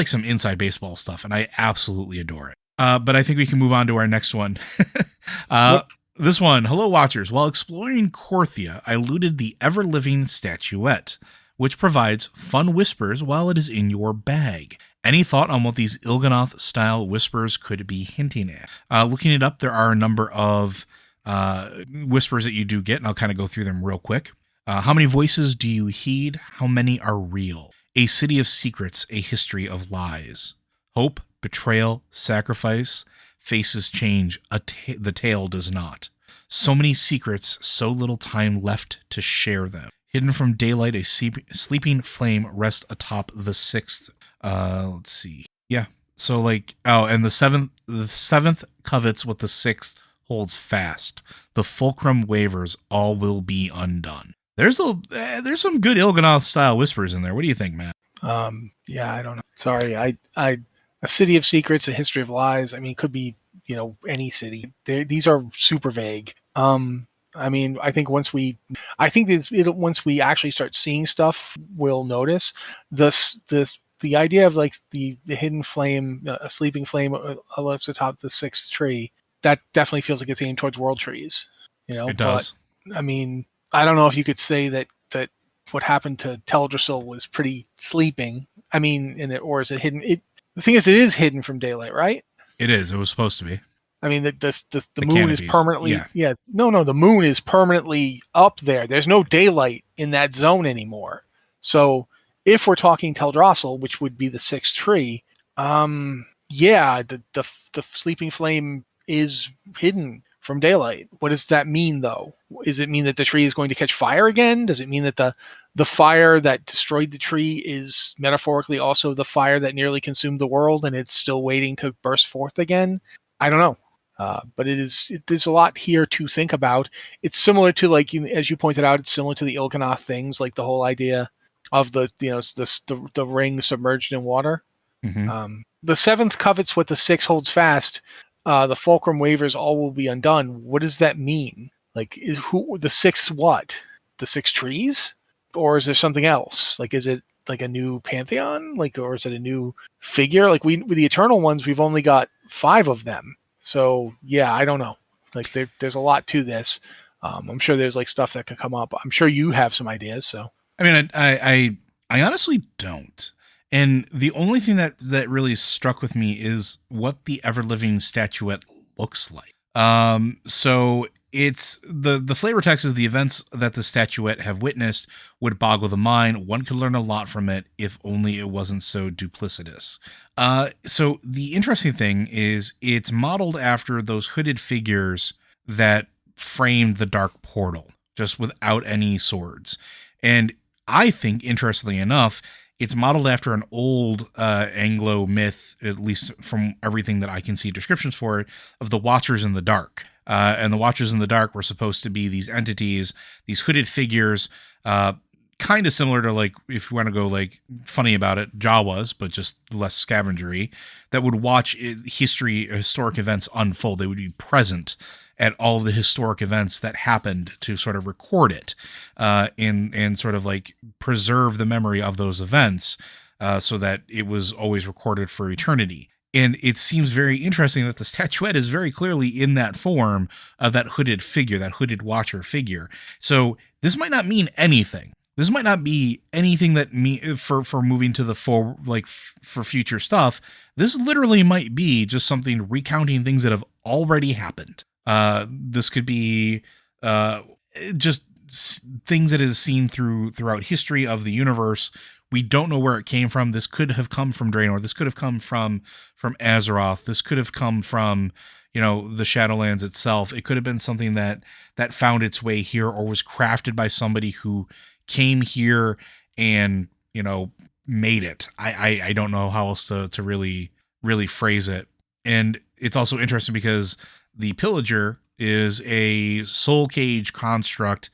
some inside baseball stuff, and I absolutely adore it. But I think we can move on to our next one. This one, hello watchers. While exploring Korthia, I looted the ever-living Statuette, which provides fun whispers while it is in your bag. Any thought on what these Il'gynoth-style whispers could be hinting at? Looking it up, there are a number of whispers that you do get, and I'll kind of go through them real quick. How many voices do you heed? How many are real? A city of secrets, a history of lies. Hope, betrayal, sacrifice. Faces change, the tale does not. So many secrets, so little time left to share them. Hidden from daylight, a sleeping flame rests atop the sixth. Let's see. Yeah. So and the seventh covets what the sixth holds fast. The fulcrum wavers, all will be undone. There's some good Il'gynoth style whispers in there. What do you think, Matt? Yeah, I don't know. Sorry, a city of secrets, a history of lies. I mean, it could be, any city. These are super vague. I mean, I think once we actually start seeing stuff, we'll notice the idea of like the hidden flame, a sleeping flame lifts atop the sixth tree. That definitely feels like it's aimed towards world trees. It does. But, I mean, I don't know if you could say that what happened to Teldrassil was pretty sleeping. I mean, or is it hidden? The thing is, it is hidden from daylight, right? It is. It was supposed to be. I mean, the moon canopies. is permanently. Yeah. No, the moon is permanently up there. There's no daylight in that zone anymore. So if we're talking Teldrassil, which would be the sixth tree, the sleeping flame is hidden from daylight. What does that mean, though? Does it mean that the tree is going to catch fire again? Does it mean that the fire that destroyed the tree is metaphorically also the fire that nearly consumed the world, and it's still waiting to burst forth again? I don't know. But there's a lot here to think about. It's similar to, like, as you pointed out, it's similar to the Il'gynoth things, like the whole idea of the ring submerged in water. Mm-hmm. The seventh covets what the sixth holds fast. The fulcrum wavers, all will be undone. What does that mean? Like, who the six what? The six trees, or is there something else? Like, is it like a new pantheon? Like, or is it a new figure? Like, we with the Eternal ones, we've only got 5 of them. So yeah, I don't know. Like, there's a lot to this. I'm sure there's like stuff that could come up. I'm sure you have some ideas. So I mean, I honestly don't. And the only thing that really struck with me is what the ever living statuette looks like. So it's the flavor text is the events that the statuette have witnessed would boggle the mind. One could learn a lot from it if only it wasn't so duplicitous. So the interesting thing is it's modeled after those hooded figures that framed the dark portal, just without any swords. And I think, interestingly enough, it's modeled after an old Anglo myth, at least from everything that I can see descriptions for it, of the Watchers in the Dark. And the Watchers in the Dark were supposed to be these entities, these hooded figures, kind of similar to, like, if you want to go like funny about it, Jawas, but just less scavengery, that would watch historic events unfold. They would be present at all the historic events that happened to sort of record it, and sort of like preserve the memory of those events, so that it was always recorded for eternity. And it seems very interesting that the statuette is very clearly in that form of that hooded figure, that hooded watcher figure. So this might not mean anything. This might not be anything that for moving to the for future stuff. This literally might be just something recounting things that have already happened. This could be just things that it has seen throughout history of the universe. We don't know where it came from. This could have come from Draenor. This could have come from Azeroth. This could have come from, the Shadowlands itself. It could have been something that found its way here or was crafted by somebody who came here and, made it. I don't know how else to really phrase it. And it's also interesting because the Pillager is a soul cage construct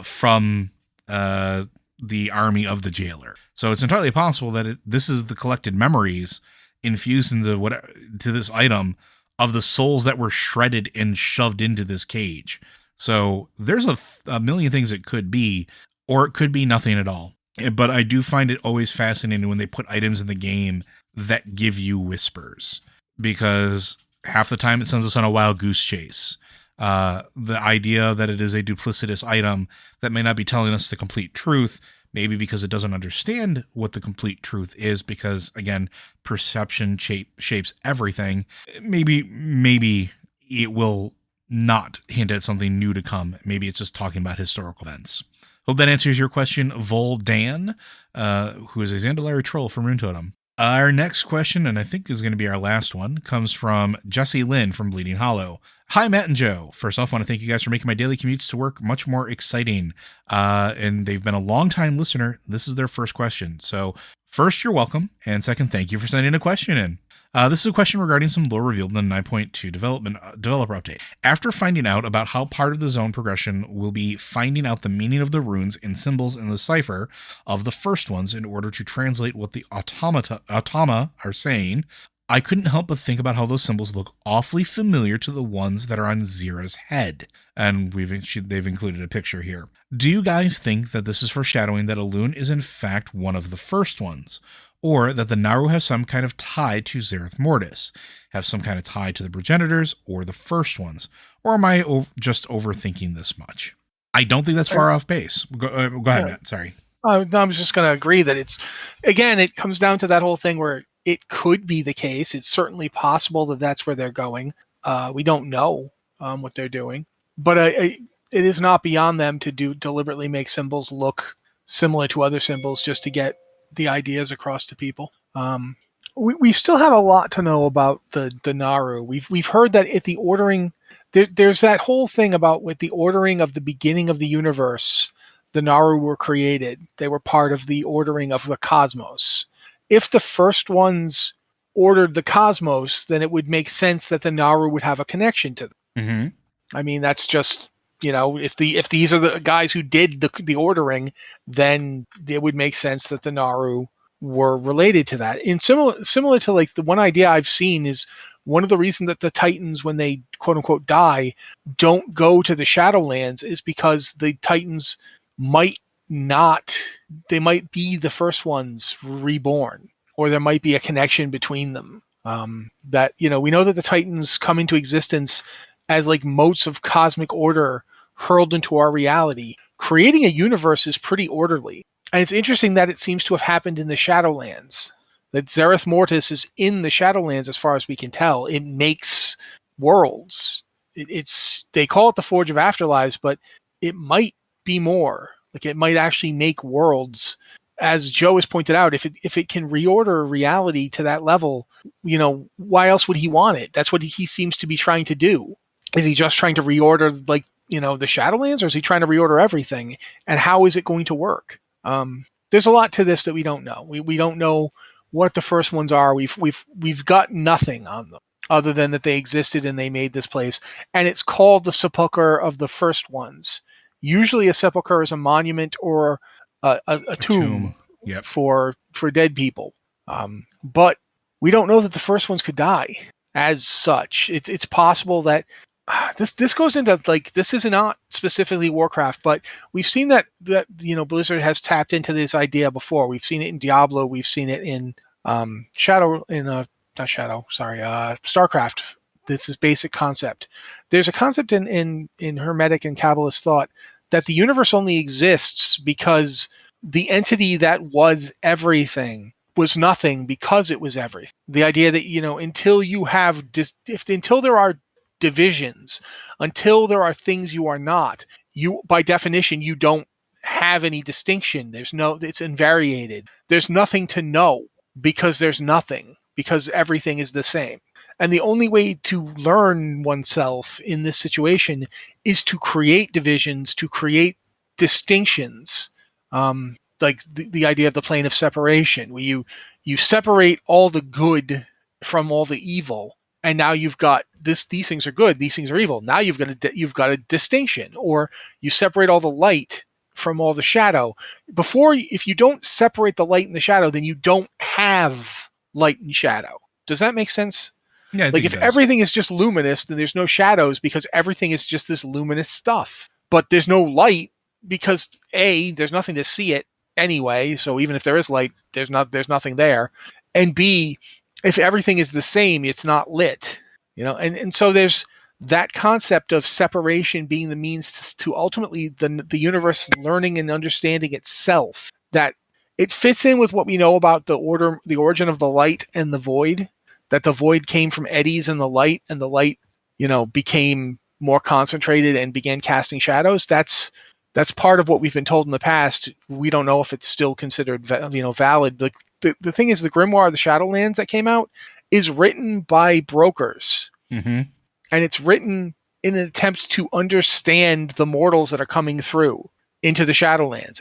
from the army of the jailer. So it's entirely possible that this is the collected memories infused into to this item of the souls that were shredded and shoved into this cage. So there's a million things it could be, or it could be nothing at all. But I do find it always fascinating when they put items in the game that give you whispers, because half the time it sends us on a wild goose chase. The idea that it is a duplicitous item that may not be telling us the complete truth, maybe because it doesn't understand what the complete truth is, because, again, perception shapes everything. Maybe it will not hint at something new to come. Maybe it's just talking about historical events. Hope that answers your question, Vol Dan, who is a Zandalari troll from Rune Totem. Our next question, and I think is going to be our last one, comes from Jesse Lynn from Bleeding Hollow. Hi, Matt and Joe. First off, I want to thank you guys for making my daily commutes to work much more exciting. And they've been a long-time listener. This is their first question. So first, you're welcome. And second, thank you for sending a question in. This is a question regarding some lore revealed in the 9.2 developer update. After finding out about how part of the zone progression will be finding out the meaning of the runes and symbols in the cipher of the first ones in order to translate what the automa are saying, I couldn't help but think about how those symbols look awfully familiar to the ones that are on Xera's head. And they've included a picture here. Do you guys think that this is foreshadowing that Elune is in fact one of the first ones? Or that the Naaru have some kind of tie to Zereth Mortis, have some kind of tie to the progenitors or the first ones? Or am I just overthinking this much? I don't think that's far off base. Go ahead, Matt. Sorry. I was just going to agree that it comes down to that whole thing where it could be the case. It's certainly possible that that's where they're going. We don't know what they're doing, but it is not beyond them to deliberately make symbols look similar to other symbols just to get the ideas across to people. We still have a lot to know about the Naaru. We've heard that at the ordering, there's that whole thing about with the ordering of the beginning of the universe, the Naaru were created. They were part of the ordering of the cosmos. If the first ones ordered the cosmos, then it would make sense that the Naaru would have a connection to them. Mm-hmm. I mean, that's just, if these are the guys who did the ordering, then it would make sense that the Naaru were related to that. And similar to like the one idea I've seen is one of the reasons that the Titans, when they quote unquote die, don't go to the Shadowlands is because the Titans might not, they might be the first ones reborn, or there might be a connection between them. That, you know, we know that the Titans come into existence as like motes of cosmic order hurled into our reality. Creating a universe is pretty orderly. And it's interesting that it seems to have happened in the Shadowlands. That Zereth Mortis is in the Shadowlands, as far as we can tell. It makes worlds. It's they call it the Forge of Afterlives, but it might be more. Like it might actually make worlds. As Joe has pointed out, if it can reorder reality to that level, you know, why else would he want it? That's what he seems to be trying to do. Is he just trying to reorder, like, you know, the Shadowlands, or is he trying to reorder everything? And how is it going to work? There's a lot to this that we don't know. We don't know what the first ones are. We've got nothing on them other than that they existed and they made this place, and it's called the Sepulchre of the First Ones. Usually, a sepulchre is a monument or a tomb. Yep. for dead people. But we don't know that the first ones could die as such. It's possible that this goes into, like, this is not specifically Warcraft, but we've seen that you know, Blizzard has tapped into this idea before. We've seen it in Diablo. We've seen it in StarCraft. This is basic concept. There's a concept in Hermetic and Kabbalist thought that the universe only exists because the entity that was everything was nothing because it was everything. The idea that, you know, until you have until there are divisions, until there are things you are not, you, by definition, you don't have any distinction. It's invariated. There's nothing to know because there's nothing, because everything is the same. And the only way to learn oneself in this situation is to create divisions, to create distinctions. Like the idea of the plane of separation, where you separate all the good from all the evil, and now you've got this. These things are good. These things are evil. Now you've got a distinction. Or you separate all the light from all the shadow. Before, if you don't separate the light and the shadow, then you don't have light and shadow. Does that make sense? Yeah, like if everything is just luminous, then there's no shadows because everything is just this luminous stuff. But there's no light because A, there's nothing to see it anyway. So even if there is light, there's nothing there. And B, if everything is the same, it's not lit. You know, and so there's that concept of separation being the means to ultimately the universe learning and understanding itself. That it fits in with what we know about the origin of the light and the void. That the void came from eddies in the light, and the light, you know, became more concentrated and began casting shadows. That's part of what we've been told in the past. We don't know if it's still considered, you know, valid. But the thing is, the Grimoire of the Shadowlands that came out is written by brokers. Mm-hmm. And it's written in an attempt to understand the mortals that are coming through into the Shadowlands.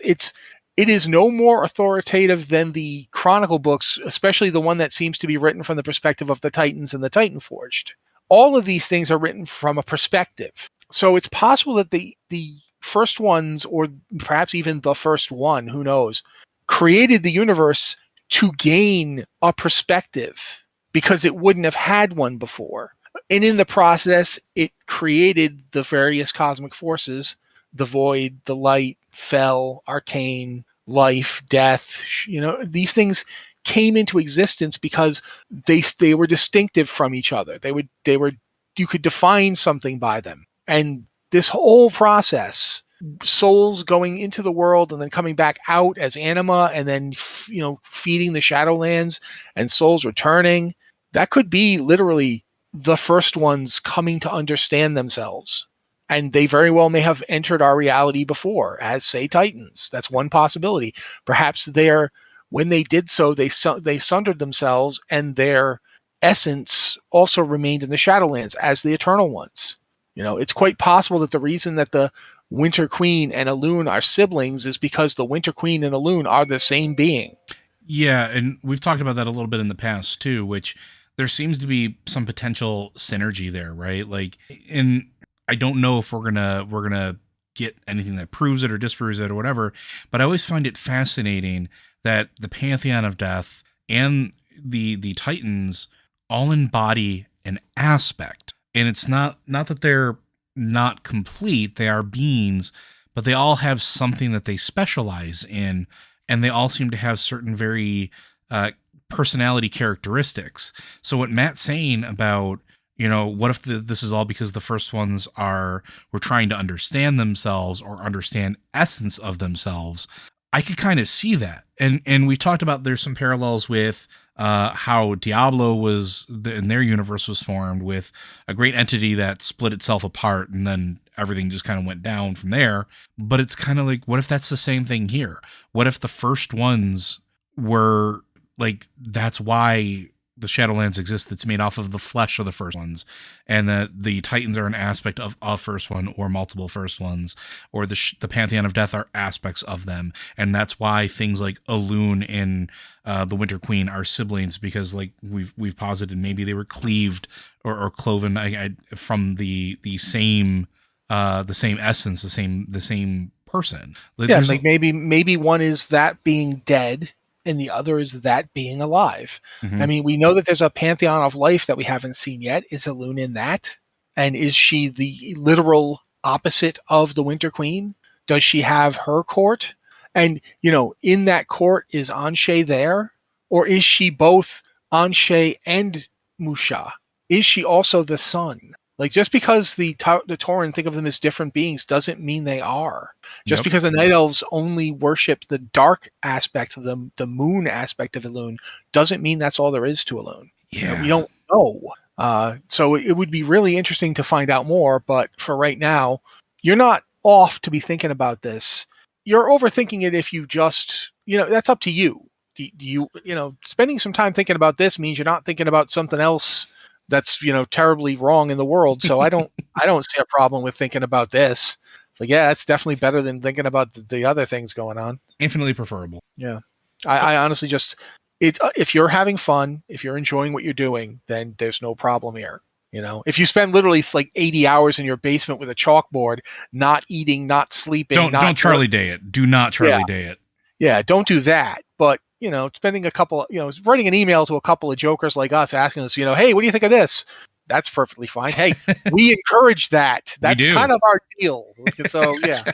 It is no more authoritative than the Chronicle books, especially the one that seems to be written from the perspective of the Titans and the Titan Forged. All of these things are written from a perspective. So it's possible that the first ones, or perhaps even the first one, who knows, created the universe to gain a perspective because it wouldn't have had one before. And in the process, it created the various cosmic forces, the void, the light, fel, arcane, life, death. You know, these things came into existence because they were distinctive from each other. They were you could define something by them. And this whole process, souls going into the world and then coming back out as anima, and then, you know, feeding the Shadowlands and souls returning, that could be literally the first ones coming to understand themselves. And they very well may have entered our reality before as, say, Titans. That's one possibility. Perhaps when they did so, they sundered themselves, and their essence also remained in the Shadowlands as the Eternal Ones. You know, it's quite possible that the reason that the Winter Queen and Elune are siblings is because the Winter Queen and Elune are the same being. Yeah, and we've talked about that a little bit in the past too, which there seems to be some potential synergy there, right? Like, and I don't know if we're gonna get anything that proves it or disproves it or whatever. But I always find it fascinating that the Pantheon of Death and the Titans all embody an aspect. And it's not that they're not complete, they are beings, but they all have something that they specialize in, and they all seem to have certain very personality characteristics. So what Matt's saying about, what if this is all because the first ones were trying to understand themselves or understand essence of themselves, I could kind of see that. And we've talked about there's some parallels with how Diablo in their universe was formed with a great entity that split itself apart, and then everything just kind of went down from there. But it's kind of like, what if that's the same thing here? What if the first ones were like, that's why the Shadowlands exist, that's made off of the flesh of the first ones, and that the Titans are an aspect of a first one or multiple first ones, or the Pantheon of Death are aspects of them, and that's why things like Elune and the Winter Queen are siblings, because like we've posited maybe they were cleaved or cloven from the same essence, the same person. Yeah, like maybe one is that being dead and the other is that being alive. Mm-hmm. I mean, we know that there's a pantheon of life that we haven't seen yet. Is Elune in that? And is she the literal opposite of the Winter Queen? Does she have her court? And, in that court, is Anshe there? Or is she both Anshe and Musha? Is she also the sun? Like, just because the Tauren think of them as different beings doesn't mean they are. Just because the Night Elves only worship the dark aspect of them, the moon aspect of Elune, doesn't mean that's all there is to Elune. Yeah. We don't know. So it would be really interesting to find out more, but for right now, you're not off to be thinking about this. You're overthinking it if you just, that's up to you. Do you, spending some time thinking about this means you're not thinking about something else that's terribly wrong in the world. So I don't see a problem with thinking about this. It's like, yeah, it's definitely better than thinking about the other things going on. Infinitely preferable. Yeah, I honestly just if you're having fun, if you're enjoying what you're doing, then there's no problem here. If you spend literally like 80 hours in your basement with a chalkboard, not eating, not sleeping, don't Charlie Day it. Do not Charlie Day it. Yeah, don't do that. But spending writing an email to a couple of jokers like us asking us, hey, what do you think of this? That's perfectly fine. Hey, we encourage that. That's kind of our deal. So, yeah.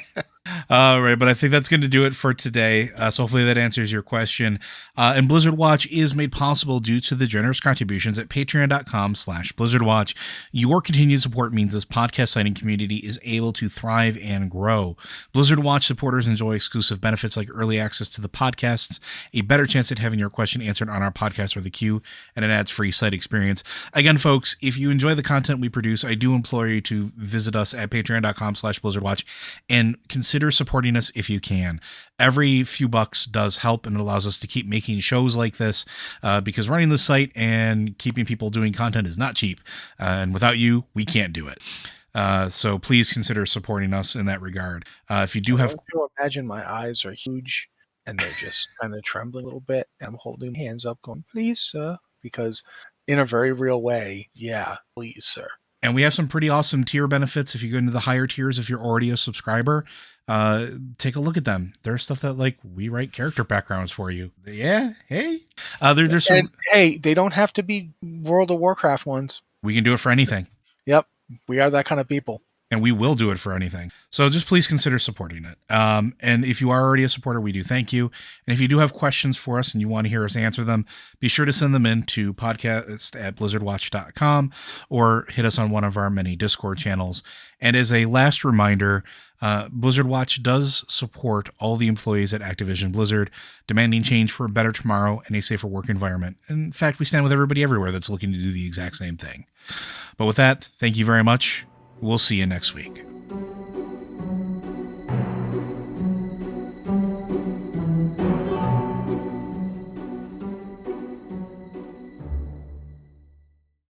All right, but I think that's going to do it for today. So hopefully that answers your question. And Blizzard Watch is made possible due to the generous contributions at patreon.com/BlizzardWatch. Your continued support means this podcast signing community is able to thrive and grow. Blizzard Watch supporters enjoy exclusive benefits like early access to the podcasts, a better chance at having your question answered on our podcast or the queue, and an ads-free site experience. Again, folks, if you enjoy the content we produce, I do implore you to visit us at patreon.com/BlizzardWatch and consider supporting us if you can. Every few bucks does help, and it allows us to keep making shows like this because running the site and keeping people doing content is not cheap. And without you, we can't do it. So please consider supporting us in that regard. If you do have... I imagine my eyes are huge and they're just kind of trembling a little bit. I'm holding hands up going, please, sir, because in a very real way, yeah, please, sir. And we have some pretty awesome tier benefits. If you go into the higher tiers, if you're already a subscriber, take a look at them. There's stuff that like we write character backgrounds for you. Yeah. Hey, there's some, and, hey, they don't have to be World of Warcraft ones. We can do it for anything. Yep. We are that kind of people. And we will do it for anything. So just please consider supporting it. And if you are already a supporter, we do thank you. And if you do have questions for us and you want to hear us answer them, be sure to send them in to podcast@blizzardwatch.com or hit us on one of our many Discord channels. And as a last reminder, Blizzard Watch does support all the employees at Activision Blizzard, demanding change for a better tomorrow and a safer work environment. In fact, we stand with everybody everywhere that's looking to do the exact same thing. But with that, thank you very much. We'll see you next week.